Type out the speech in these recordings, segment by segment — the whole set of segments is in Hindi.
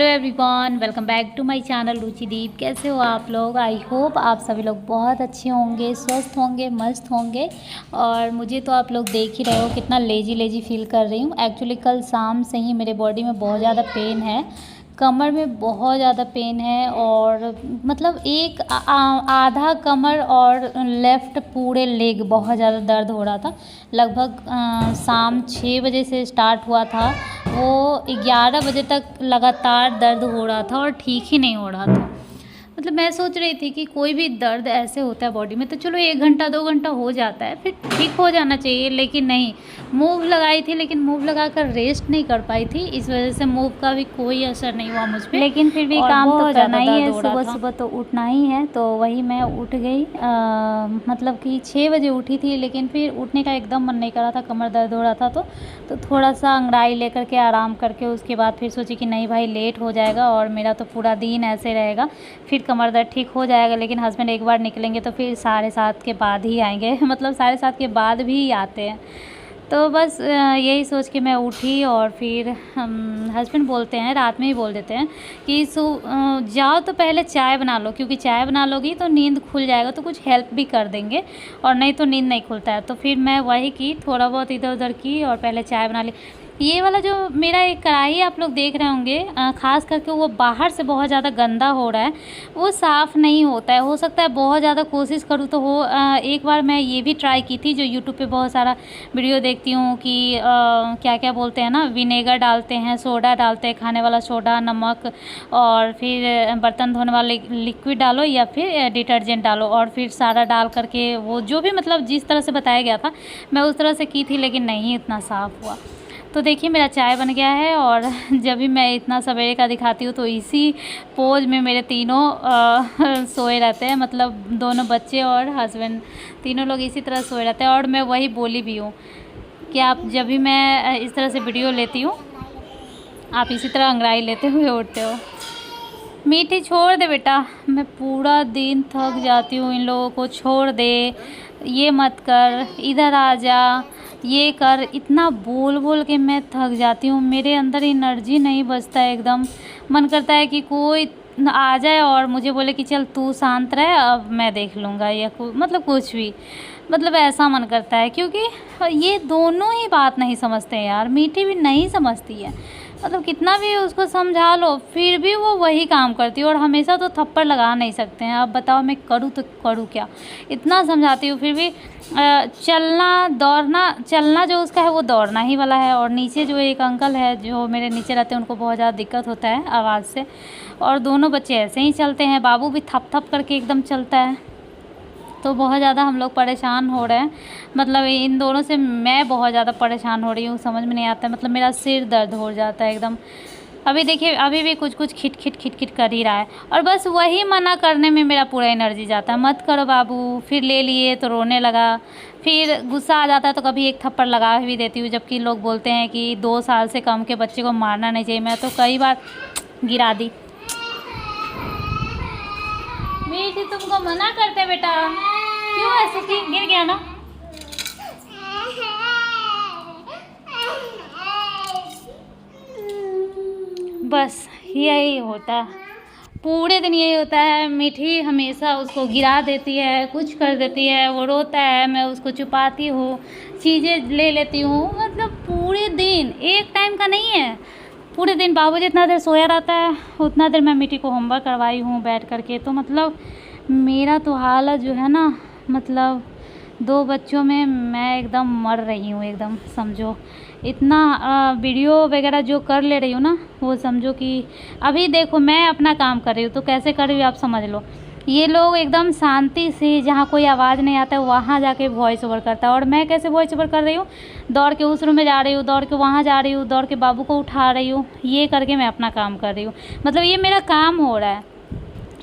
Hello everyone, welcome back to my channel Ruchideep. कैसे हो आप लोग? आई होप आप सभी लोग बहुत अच्छे होंगे, स्वस्थ होंगे, मस्त होंगे। और मुझे तो आप लोग देख ही रहे हो कितना लेजी लेजी फील कर रही हूँ। एक्चुअली कल शाम से ही मेरे बॉडी में बहुत ज़्यादा पेन है, कमर में बहुत ज़्यादा पेन है। और मतलब एक आधा कमर और लेफ़्ट पूरे लेग बहुत ज़्यादा दर्द हो रहा था। लगभग शाम 6 बजे से स्टार्ट हुआ था, वो 11 बजे तक लगातार दर्द हो रहा था और ठीक ही नहीं हो रहा था। मतलब मैं सोच रही थी कि कोई भी दर्द ऐसे होता है बॉडी में तो चलो 1 घंटा 2 घंटा हो जाता है, फिर ठीक हो जाना चाहिए, लेकिन नहीं। मूव लगाई थी लेकिन मूव लगाकर रेस्ट नहीं कर पाई थी, इस वजह से मूव का भी कोई असर नहीं हुआ मुझ पे। लेकिन फिर भी काम तो करना ही है, सुबह सुबह तो उठना ही है। तो वही मैं उठ गई, मतलब कि 6 बजे उठी थी, लेकिन फिर उठने का एकदम मन नहीं कर रहा था, कमर दर्द हो रहा था। तो थोड़ा सा अंगड़ाई लेकर के आराम करके उसके बाद फिर सोची कि नहीं भाई लेट हो जाएगा और मेरा तो पूरा दिन ऐसे रहेगा, फिर कमर दर्द ठीक हो जाएगा। लेकिन हस्बैंड एक बार निकलेंगे तो फिर 7:30 के बाद ही आएंगे मतलब 7:30 के बाद भी आते हैं। तो बस यही सोच के मैं उठी। और फिर हस्बैंड बोलते हैं, रात में ही बोल देते हैं कि जाओ तो पहले चाय बना लो, क्योंकि चाय बना लोगी तो नींद खुल जाएगा, तो कुछ हेल्प भी कर देंगे, और नहीं तो नींद नहीं खुलता है। तो फिर मैं वही की, थोड़ा बहुत इधर उधर की और पहले चाय बना ली। ये वाला जो मेरा एक कढ़ाई आप लोग देख रहे होंगे, ख़ास करके वो बाहर से बहुत ज़्यादा गंदा हो रहा है, वो साफ़ नहीं होता है। हो सकता है बहुत ज़्यादा कोशिश करूँ तो हो। एक बार मैं ये भी ट्राई की थी, जो यूट्यूब पे बहुत सारा वीडियो देखती हूँ कि क्या क्या बोलते हैं ना, विनेगर डालते हैं, सोडा डालते हैं, खाने वाला सोडा, नमक, और फिर बर्तन धोने वाले लिक्विड डालो या फिर डिटर्जेंट डालो, और फिर सारा डाल करके वो जो भी मतलब जिस तरह से बताया गया था मैं उस तरह से की थी, लेकिन नहीं इतना साफ़ हुआ। तो देखिए मेरा चाय बन गया है। और जब भी मैं इतना सवेरे का दिखाती हूँ तो इसी पोज में मेरे तीनों सोए रहते हैं, मतलब दोनों बच्चे और हस्बैंड, तीनों लोग इसी तरह सोए रहते हैं। और मैं वही बोली भी हूँ कि आप जब भी मैं इस तरह से वीडियो लेती हूँ आप इसी तरह अंगड़ाई लेते हुए उठते हो। मीठी छोड़ दे बेटा, मैं पूरा दिन थक जाती हूँ, इन लोगों को छोड़ दे, ये मत कर, इधर आ जा, ये कर, इतना बोल बोल के मैं थक जाती हूँ। मेरे अंदर एनर्जी नहीं बचता है, एकदम मन करता है कि कोई आ जाए और मुझे बोले कि चल तू शांत रह, अब मैं देख लूँगा, या मतलब कुछ भी, मतलब ऐसा मन करता है। क्योंकि ये दोनों ही बात नहीं समझते हैं यार, मीठी भी नहीं समझती है, मतलब कितना भी उसको समझा लो फिर भी वो वही काम करती है, और हमेशा तो थप्पड़ लगा नहीं सकते हैं। अब बताओ मैं करूँ तो करूँ क्या, इतना समझाती हूँ फिर भी चलना दौड़ना, चलना जो उसका है वो दौड़ना ही वाला है। और नीचे जो एक अंकल है जो मेरे नीचे रहते हैं, उनको बहुत ज़्यादा दिक्कत होता है आवाज़ से, और दोनों बच्चे ऐसे ही चलते हैं, बाबू भी थप थप करके एकदम चलता है। तो बहुत ज़्यादा हम लोग परेशान हो रहे हैं, मतलब इन दोनों से मैं बहुत ज़्यादा परेशान हो रही हूँ, समझ में नहीं आता है, मतलब मेरा सिर दर्द हो जाता है एकदम। अभी देखिए अभी भी कुछ कुछ खिट खिट खिट खिट कर ही रहा है, और बस वही मना करने में मेरा पूरा एनर्जी जाता है। मत करो बाबू, फिर ले लिए तो रोने लगा, फिर गुस्सा आ जाता है तो कभी एक थप्पड़ लगा भी देती हूँ। जबकि लोग बोलते हैं कि 2 साल से कम के बच्चे को मारना नहीं चाहिए, मैं तो कई बार गिरा दी। मीठी तुमको मना करते बेटा, क्यों ऐसे की, गिर गया ना। बस यही होता है, पूरे दिन यही होता है। मीठी हमेशा उसको गिरा देती है, कुछ कर देती है, वो रोता है, मैं उसको छुपाती हूँ, चीज़ें ले लेती हूँ, मतलब पूरे दिन एक टाइम का नहीं है, पूरे दिन बाबू जितना देर सोया रहता है उतना देर मैं मीठी को होमवर्क करवाई हूँ बैठ करके। तो मतलब मेरा तो हालत जो है ना, मतलब 2 बच्चों में मैं एकदम मर रही हूँ, एकदम समझो। इतना वीडियो वगैरह जो कर ले रही हूँ ना, वो समझो कि अभी देखो मैं अपना काम कर रही हूँ तो कैसे कर रही हूँ आप समझ लो। ये लोग एकदम शांति से, जहाँ कोई आवाज़ नहीं आता है वहाँ जाके वॉइस ओवर करता है, और मैं कैसे वॉइस ओवर कर रही हूँ, दौड़ के उस रूम में जा रही हूँ, दौड़ के वहाँ जा रही हूँ, दौड़ के बाबू को उठा रही हूँ, ये करके मैं अपना काम कर रही हूँ। मतलब ये मेरा काम हो रहा है।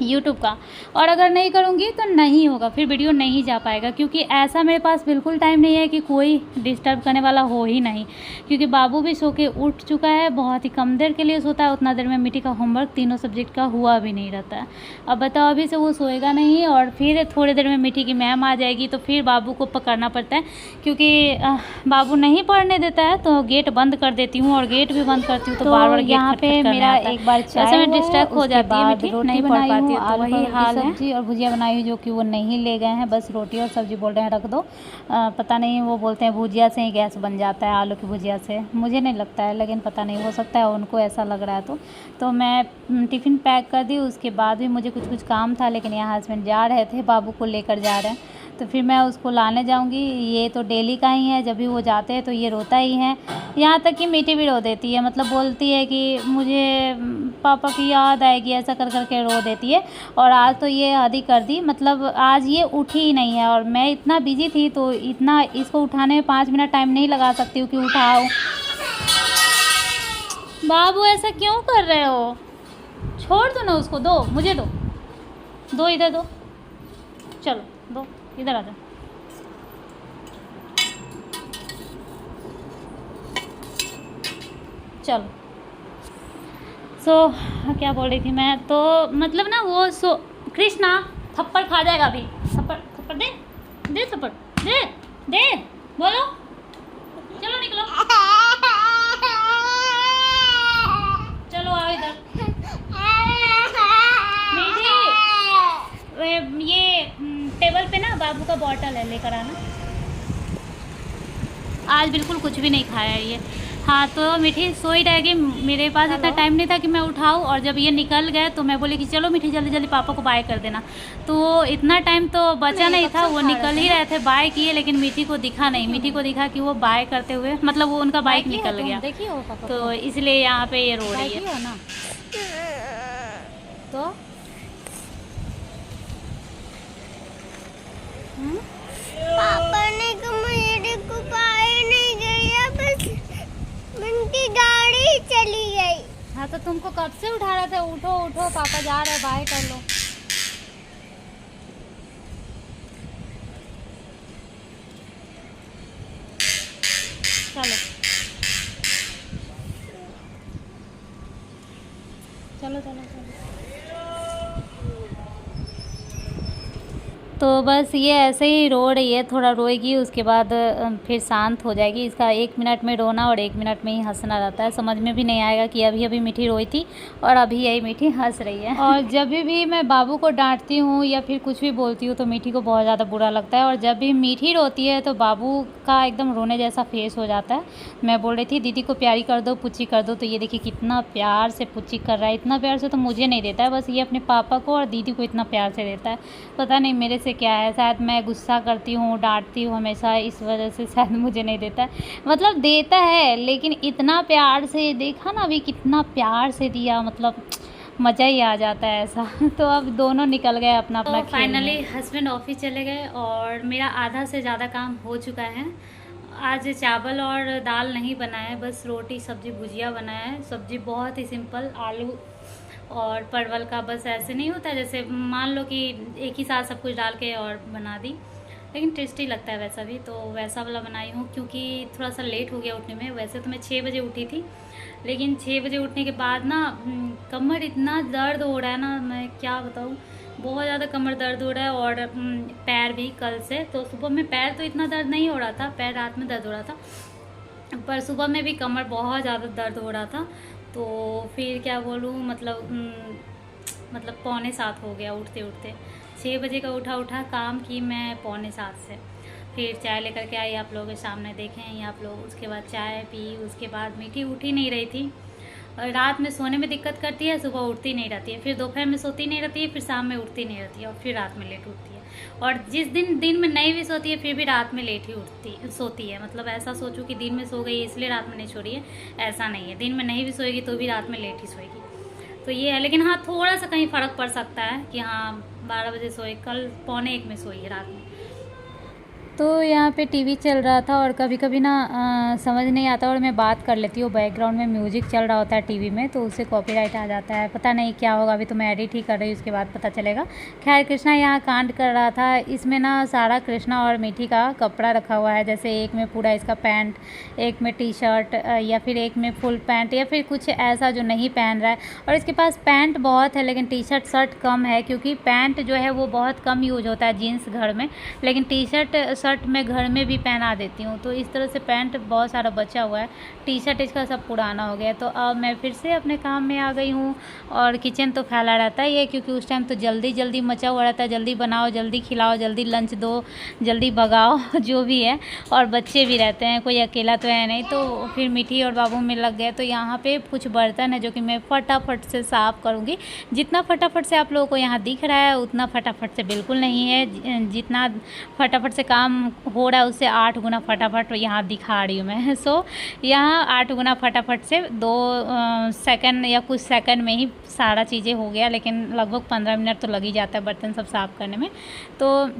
यूट्यूब का। और अगर नहीं करूँगी तो नहीं होगा, फिर वीडियो नहीं जा पाएगा, क्योंकि ऐसा मेरे पास बिल्कुल टाइम नहीं है कि कोई डिस्टर्ब करने वाला हो ही नहीं, क्योंकि बाबू भी सो के उठ चुका है, बहुत ही कम देर के लिए सोता है, उतना देर में मिट्टी का होमवर्क तीनों सब्जेक्ट का हुआ भी नहीं रहता है। अब बताओ, अभी से वो सोएगा नहीं और फिर थोड़ी देर में मिट्टी की मैम आ जाएगी तो फिर बाबू को पकड़ना पड़ता है, क्योंकि बाबू नहीं पढ़ने देता है तो गेट बंद कर देती हूँ, और गेट भी बंद करती हूँ तो बार बार यहाँ पे मेरा एक बार ऐसे में डिस्ट्रैक्ट हो जाती है, मिट्टी नहीं पढ़ पाती है, तो वही हाल है। सब्जी और भुजिया बनाई हुई जो कि वो नहीं ले गए हैं, बस रोटी और सब्जी बोल रहे हैं रख दो। पता नहीं, वो बोलते हैं भुजिया से ही गैस बन जाता है, आलू की भुजिया से। मुझे नहीं लगता है, लेकिन पता नहीं, हो सकता है उनको ऐसा लग रहा है। तो मैं टिफ़िन पैक कर दी। उसके बाद भी मुझे कुछ काम था, लेकिन यहाँ हस्बैंड जा रहे थे, बाबू को लेकर जा रहे हैं, तो फिर मैं उसको लाने जाऊंगी। ये तो डेली का ही है, जब भी वो जाते हैं तो ये रोता ही है। यहाँ तक कि मिट्टी भी रो देती है, मतलब बोलती है कि मुझे पापा की याद आएगी, ऐसा कर करके रो देती है। और आज तो ये हद ही कर दी, मतलब आज ये उठी ही नहीं है, और मैं इतना बिजी थी तो इतना इसको उठाने में 5 मिनट टाइम नहीं लगा सकती हूँ कि उठाओ। बाबू ऐसा क्यों कर रहे हो? छोड़ दो ना उसको, दो मुझे, दो इधर दो, चलो दो इधर आ जाओ। चलो क्या बोल रही थी मैं, तो मतलब ना वो कृष्णा थप्पड़ खा जाएगा अभी। थप्पड़ दे दे, थप्पड़ दे दे, बोलो, चलो निकलो, चलो आओ इधर। ये टेबल पे ना बाबू का बॉटल है, लेकर आना। आज बिल्कुल कुछ भी नहीं खाया है ये। हाँ, तो मीठी सो ही रहेगी, मेरे पास इतना टाइम नहीं था कि मैं उठाऊँ, और जब ये निकल गए तो मैं बोली कि चलो मीठी जल्दी जल्दी पापा को बाय कर देना, तो इतना टाइम तो बचा नहीं था। वो निकल ही रहे थे, बाय किए, लेकिन मीठी को दिखा नहीं। मीठी को दिखा कि वो बाय करते हुए, मतलब वो उनका बाइक निकल गया, तो इसलिए यहाँ पे ये रो रही है ना। तो पापा ने मेरे को पाए नहीं गया, बस उनकी गाड़ी चली गई। हाँ, तो तुमको कब से उठा रहे थे? उठो उठो, पापा जा रहे हैं, बाय कर लो। चलो चलो चलो चलो। तो बस ये ऐसे ही रो रही है, थोड़ा रोएगी, उसके बाद फिर शांत हो जाएगी। इसका 1 मिनट में रोना और 1 मिनट में ही हंसना रहता है, समझ में भी नहीं आएगा कि अभी अभी मीठी रोई थी और अभी यही मीठी हंस रही है। और जब भी मैं बाबू को डांटती हूँ या फिर कुछ भी बोलती हूँ तो मीठी को बहुत ज़्यादा बुरा लगता है, और जब भी मीठी रोती है तो बाबू का एकदम रोने जैसा फेस हो जाता है। मैं बोल रही थी दीदी को प्यारी कर दो, पुच्ची कर दो, तो ये देखिए कितना प्यार से पुच्ची कर रहा है। इतना प्यार से तो मुझे नहीं देता है, बस ये अपने पापा को और दीदी को इतना प्यार से देता है। पता नहीं मेरे से क्या है, शायद मैं गुस्सा करती हूँ, डांटती हूँ हमेशा, इस वजह से शायद मुझे नहीं देता है। मतलब देता है, लेकिन इतना प्यार से, देखा ना अभी कितना प्यार से दिया, मतलब मज़ा ही आ जाता है ऐसा। तो अब दोनों निकल गए अपना अपना। तो फाइनली हस्बैंड ऑफिस चले गए और मेरा आधा से ज़्यादा काम हो चुका है। आज चावल और दाल नहीं बनाया है, बस रोटी सब्जी भुजिया बनाया है। सब्जी बहुत ही सिंपल, आलू और परवल का, बस ऐसे नहीं होता जैसे मान लो कि एक ही साथ सब कुछ डाल के और बना दी, लेकिन टेस्टी लगता है वैसा भी, तो वैसा वाला बनाई हूँ। क्योंकि थोड़ा सा लेट हो गया उठने में, वैसे तो मैं 6 बजे उठी थी, लेकिन 6 बजे उठने के बाद ना कमर इतना दर्द हो रहा है ना, मैं क्या बताऊँ, बहुत ज़्यादा कमर दर्द हो रहा है। और पैर भी कल से, तो सुबह में पैर तो इतना दर्द नहीं हो रहा था, पैर रात में दर्द हो रहा था, पर सुबह में भी कमर बहुत ज़्यादा दर्द हो रहा था। तो फिर क्या बोलूँ, मतलब 6:45 हो गया उठते उठते। 6 बजे का उठा काम की मैं 6:45 से। फिर चाय लेकर के आई, आप लोगों के सामने देखें ही आप लोग। उसके बाद चाय पी, उसके बाद मीठी उठी नहीं रही थी, और रात में सोने में दिक्कत करती है, सुबह उठती नहीं रहती है, फिर दोपहर में सोती नहीं रहती है, फिर शाम में उठती नहीं रहती है, और फिर रात में लेट उठती है। और जिस दिन में नहीं भी सोती है फिर भी रात में लेट ही सोती है। मतलब ऐसा सोचूं कि दिन में सो गई इसलिए रात में नहीं सो रही है, ऐसा नहीं है। दिन में नहीं भी सोएगी तो भी रात में लेट ही सोएगी, तो ये है। लेकिन हाँ, थोड़ा सा कहीं फ़र्क पड़ सकता है कि हाँ 12 बजे सोए, कल 12:45 में सोई है रात में। तो यहाँ पे टीवी चल रहा था और कभी कभी ना समझ नहीं आता और मैं बात कर लेती हूँ, बैकग्राउंड में म्यूज़िक चल रहा होता है टीवी में, तो उससे कॉपीराइट आ जाता है। पता नहीं क्या होगा, अभी तो मैं एडिट ही कर रही हूँ, उसके बाद पता चलेगा। खैर, कृष्णा यहाँ कांड कर रहा था। इसमें ना सारा कृष्णा और मीठी का कपड़ा रखा हुआ है, जैसे एक में पूरा इसका पैंट, एक में टी शर्ट, या फिर एक में फुल पैंट, या फिर कुछ ऐसा जो नहीं पहन रहा है। और इसके पास पैंट बहुत है लेकिन टी शर्ट शर्ट कम है, क्योंकि पैंट जो है वो बहुत कम यूज होता है जीन्स घर में, लेकिन टी शर्ट शर्ट मैं घर में भी पहना देती हूँ। तो इस तरह से पैंट बहुत सारा बचा हुआ है। टी शर्ट इसका सब पुराना हो गया है। तो अब मैं फिर से अपने काम में आ गई हूँ। और किचन तो फैला रहता है ये, क्योंकि उस टाइम तो जल्दी जल्दी मचा हुआ रहता है, जल्दी बनाओ, जल्दी खिलाओ, जल्दी लंच दो, जल्दी भगाओ जो भी है। और बच्चे भी रहते हैं, कोई अकेला तो है नहीं, तो फिर मीठी और बाबू में लग गए। तो यहाँ पे कुछ बर्तन है जो कि मैं फटाफट से साफ़ करूँगी। जितना फटाफट से आप लोगों को यहाँ दिख रहा है उतना फटाफट से बिल्कुल नहीं है। जितना फटाफट से काम हो रहा है उससे 8 गुना फटाफट यहाँ दिखा रही हूँ मैं। सो यहाँ 8 गुना फटाफट से 2 सेकंड या कुछ सेकंड में ही सारा चीज़ें हो गया, लेकिन लगभग 15 मिनट तो लग ही जाता है बर्तन सब साफ़ करने में। तो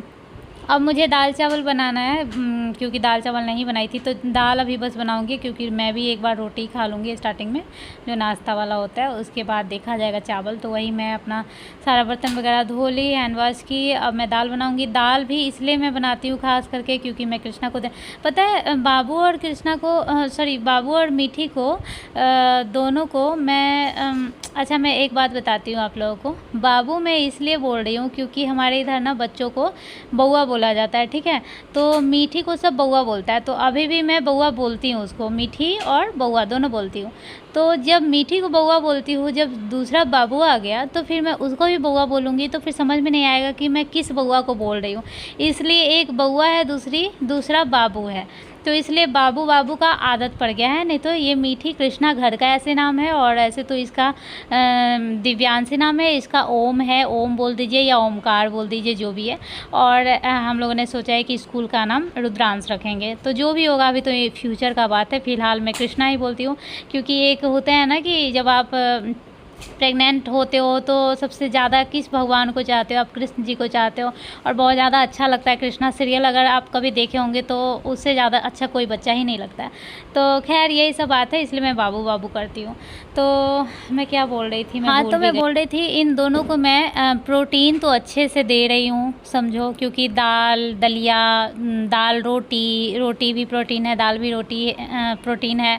अब मुझे दाल चावल बनाना है, क्योंकि दाल चावल नहीं बनाई थी। तो दाल अभी बस बनाऊंगी, क्योंकि मैं भी एक बार रोटी खा लूँगी स्टार्टिंग में, जो नाश्ता वाला होता है, उसके बाद देखा जाएगा चावल। तो वही मैं अपना सारा बर्तन वगैरह धो ली, हैंड वॉश की। अब मैं दाल बनाऊंगी। दाल भी इसलिए मैं बनाती हूँ खास करके क्योंकि मैं कृष्णा को पता है, बाबू और कृष्णा को बाबू और मीठी को दोनों को मैं अच्छा, मैं एक बात बताती हूँ आप लोगों को। बाबू मैं इसलिए बोल रही हूँ क्योंकि हमारे इधर ना बच्चों को बउआ बोला जाता है, ठीक है। तो मीठी को सब बउआ बोलता है, तो अभी भी मैं बउआ बोलती हूँ उसको, मीठी और बउआ दोनों बोलती हूँ। तो जब मीठी को बउआ बोलती हूँ, जब दूसरा बाबू आ गया तो फिर मैं उसको भी बउआ बोलूँगी, तो फिर समझ में नहीं आएगा कि मैं किस बउआ को बोल रही हूँ। इसलिए एक बउआ है, दूसरा बाबू है, तो इसलिए बाबू बाबू का आदत पड़ गया है। नहीं तो ये मीठी कृष्णा घर का ऐसे नाम है, और ऐसे तो इसका दिव्यांशी नाम है, इसका ओम है, ओम बोल दीजिए या ओमकार बोल दीजिए, जो भी है। और हम लोगों ने सोचा है कि स्कूल का नाम रुद्रांश रखेंगे। तो जो भी होगा, अभी तो ये फ्यूचर का बात है, फ़िलहाल मैं कृष्णा ही बोलती हूँ। क्योंकि एक होता है ना कि जब आप प्रेग्नेंट होते हो तो सबसे ज़्यादा किस भगवान को चाहते हो? आप कृष्ण जी को चाहते हो, और बहुत ज़्यादा अच्छा लगता है कृष्णा सीरियल, अगर आप कभी देखे होंगे तो उससे ज़्यादा अच्छा कोई बच्चा ही नहीं लगता है। तो खैर यही सब बात है, इसलिए मैं बाबू बाबू करती हूँ। तो मैं क्या बोल रही थी? मैं बोल रही थी इन दोनों को मैं प्रोटीन तो अच्छे से दे रही हूँ, समझो। क्योंकि दाल दलिया, दाल रोटी भी प्रोटीन है, दाल भी रोटी प्रोटीन है,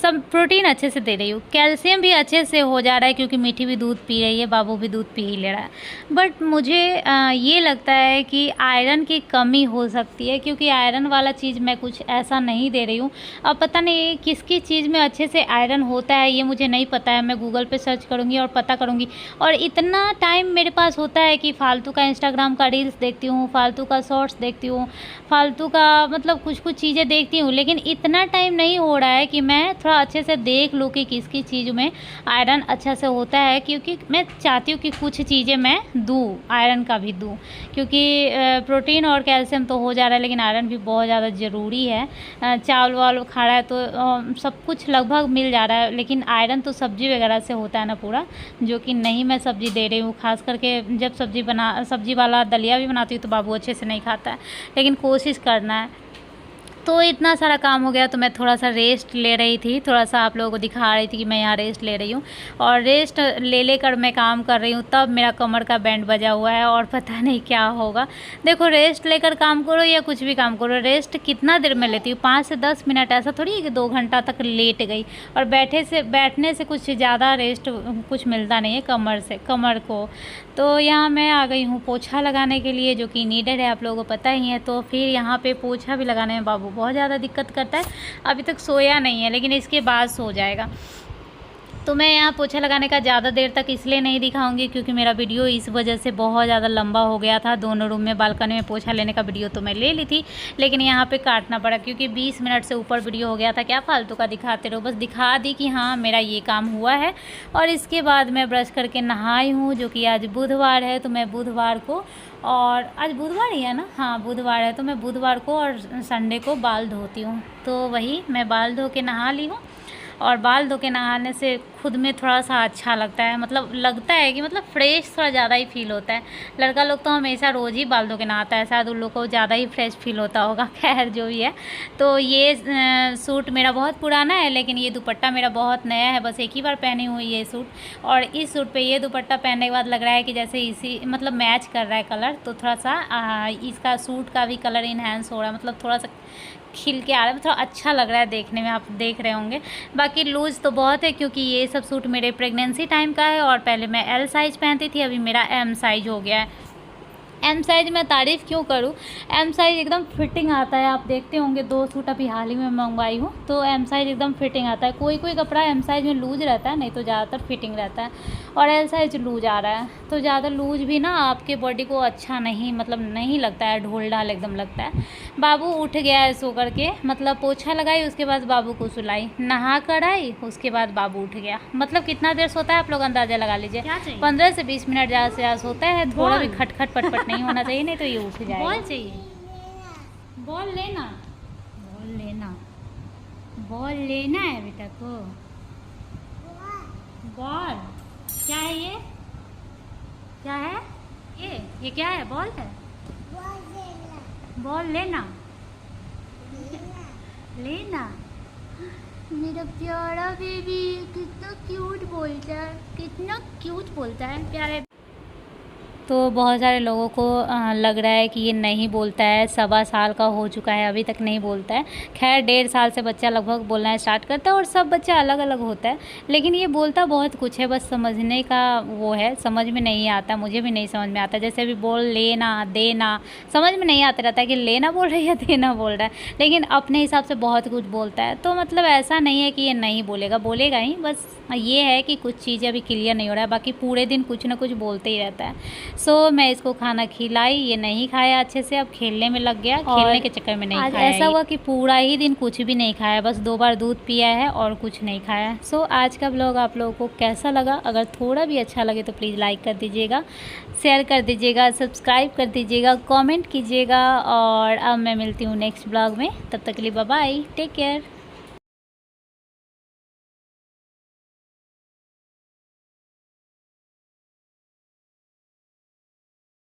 सब प्रोटीन अच्छे से दे रही हूँ। कैल्शियम भी अच्छे से हो जा रहा है, क्योंकि मीठी भी दूध पी रही है, बाबू भी दूध पी ही ले रहा है। बट मुझे ये लगता है कि आयरन की कमी हो सकती है, क्योंकि आयरन वाला चीज़ मैं कुछ ऐसा नहीं दे रही हूँ। अब पता नहीं किसकी चीज़ में अच्छे से आयरन होता है, ये मुझे नहीं पता है। मैं गूगल पे सर्च करूँगी और पता करूँगी। और इतना टाइम मेरे पास होता है कि फालतू का इंस्टाग्राम का रील्स देखती हूँ, फालतू का शॉर्ट्स देखती हूँ, फालतू का मतलब कुछ चीज़ें देखती हूँ, लेकिन इतना टाइम नहीं हो रहा है कि मैं थोड़ा अच्छे से देख लूँ कि किसकी चीज़ में आयरन अच्छा से होता है। क्योंकि मैं चाहती हूँ कि कुछ चीज़ें मैं दूँ, आयरन का भी दूँ, क्योंकि प्रोटीन और कैल्शियम तो हो जा रहा है, लेकिन आयरन भी बहुत ज़्यादा ज़रूरी है। चावल वावल खा रहा है तो सब कुछ लगभग मिल जा रहा है, लेकिन आयरन तो सब्ज़ी वगैरह से होता है ना पूरा, जो कि नहीं मैं सब्ज़ी दे रही हूँ। खास करके जब सब्ज़ी वाला दलिया भी बनाती हूँ तो बाबू अच्छे से नहीं खाता है, लेकिन कोशिश करना है। तो इतना सारा काम हो गया, तो मैं थोड़ा सा रेस्ट ले रही थी, थोड़ा सा आप लोगों को दिखा रही थी कि मैं यहाँ रेस्ट ले रही हूँ। और रेस्ट लेकर मैं काम कर रही हूँ, तब मेरा कमर का बैंड बजा हुआ है और पता नहीं क्या होगा। देखो, रेस्ट लेकर काम करो या कुछ भी काम करो, रेस्ट कितना देर में लेती हूँ? 5 से 10 मिनट, ऐसा थोड़ी है कि 2 घंटा तक लेट गई। और बैठने से कुछ ज़्यादा रेस्ट कुछ मिलता नहीं है कमर को। तो यहाँ मैं आ गई हूँ पोछा लगाने के लिए, जो कि नीडेड है, आप लोगों को पता ही है। तो फिर यहाँ पे पोछा भी लगाने में बाबू बहुत ज़्यादा दिक्कत करता है। अभी तक सोया नहीं है, लेकिन इसके बाद सो जाएगा। तो मैं यहाँ पोछा लगाने का ज़्यादा देर तक इसलिए नहीं दिखाऊंगी, क्योंकि मेरा वीडियो इस वजह से बहुत ज़्यादा लंबा हो गया था। दोनों रूम में बालकनी में पोछा लेने का वीडियो तो मैं ले ली थी, लेकिन यहाँ पे काटना पड़ा, क्योंकि 20 मिनट से ऊपर वीडियो हो गया था। क्या फालतू का दिखाते रहो, बस दिखा दी कि हाँ मेरा ये काम हुआ है। और इसके बाद मैं ब्रश करके नहाई हूँ, जो कि आज बुधवार है। तो मैं बुधवार को, और आज बुधवार ही है ना, हाँ बुधवार है, तो मैं बुधवार को और संडे को बाल धोती हूँ। तो वही मैं बाल धो के नहा ली हूँ। और बाल धो के नहाने से खुद में थोड़ा सा अच्छा लगता है, मतलब लगता है कि मतलब फ्रेश थोड़ा ज़्यादा ही फील होता है। लड़का लोग तो हमेशा रोज़ ही बाल धो के नहाता है, शायद उन लोग को ज़्यादा ही फ्रेश फील होता होगा। खैर जो भी है, तो ये सूट मेरा बहुत पुराना है, लेकिन ये दुपट्टा मेरा बहुत नया है, बस एक ही बार पहनी हुई ये सूट। और इस सूट पे ये दुपट्टा पहनने के बाद लग रहा है कि जैसे इसी मतलब मैच कर रहा है कलर, तो थोड़ा सा इसका सूट का भी कलर इन्हेंस हो रहा है, मतलब थोड़ा सा खिल के आ रहा है, थोड़ा अच्छा लग रहा है देखने में, आप देख रहे होंगे। बाकी लूज़ तो बहुत है, क्योंकि ये सब सूट मेरे प्रेगनेंसी टाइम का है, और पहले मैं एल साइज़ पहनती थी, अभी मेरा एम साइज़ हो गया है। एम साइज़ में तारीफ़ क्यों करूँ, एम साइज़ एकदम फिटिंग आता है। आप देखते होंगे 2 सूट अभी हाल ही में मंगवाई हूँ, तो एम साइज़ एकदम फिटिंग आता है। कोई कोई कपड़ा एम साइज़ में लूज रहता है, नहीं तो ज़्यादातर फिटिंग रहता है, और एल साइज़ लूज आ रहा है, तो ज़्यादा लूज भी ना आपके बॉडी को अच्छा नहीं, मतलब नहीं लगता है, ढोल ढाल एकदम लगता है। बाबू उठ गया है सो करके, मतलब पोछा लगाई, उसके बाद बाबू को सुलाई, नहा कर आई, उसके बाद बाबू उठ गया। मतलब कितना देर सोता है आप लोग अंदाज़ा लगा लीजिए, 15 से 20 मिनट ज़्यादा से ज़्यादा सोता है। थोड़ा भी खटखट पटपट नहीं होना चाहिए, नहीं तो ये उठ जाएगा। बॉल चाहिए, बॉल लेना, बॉल लेना, बॉल लेना है बेटा को। बॉल क्या है ये, क्या है ये क्या है, बॉल है, बॉल लेना, लेना। मेरा प्यारा बेबी कितना क्यूट बोलता है, कितना क्यूट बोलता है, प्यारे। तो बहुत सारे लोगों को लग रहा है कि ये नहीं बोलता है, 1.25 साल का हो चुका है, अभी तक नहीं बोलता है। खैर 1.5 साल से बच्चा लगभग बोलना स्टार्ट करता है, और सब बच्चा अलग अलग होता है, लेकिन ये बोलता बहुत कुछ है, बस समझने का वो है, समझ में नहीं आता, मुझे भी नहीं समझ में आता। जैसे अभी बोल लेना, देना, समझ में नहीं आता रहता है कि लेना बोल रहा है या देना बोल रहा है, लेकिन अपने हिसाब से बहुत कुछ बोलता है। तो मतलब ऐसा नहीं है कि ये नहीं बोलेगा, बोलेगा ही, बस ये है कि कुछ चीज़ें अभी क्लियर नहीं हो रहा है, बाकी पूरे दिन कुछ ना कुछ बोलते ही रहता है। सो मैं इसको खाना खिलाई, ये नहीं खाया अच्छे से, अब खेलने में लग गया, खेलने के चक्कर में नहीं खाया। ऐसा हुआ कि पूरा ही दिन कुछ भी नहीं खाया, बस 2 बार दूध पिया है और कुछ नहीं खाया। सो आज का ब्लॉग आप लोगों को कैसा लगा, अगर थोड़ा भी अच्छा लगे तो प्लीज़ लाइक कर दीजिएगा, शेयर कर दीजिएगा, सब्सक्राइब कर दीजिएगा, कमेंट कीजिएगा, और अब मैं मिलती हूँ नेक्स्ट ब्लॉग में। तब तक के लिए बाय बाय, टेक केयर।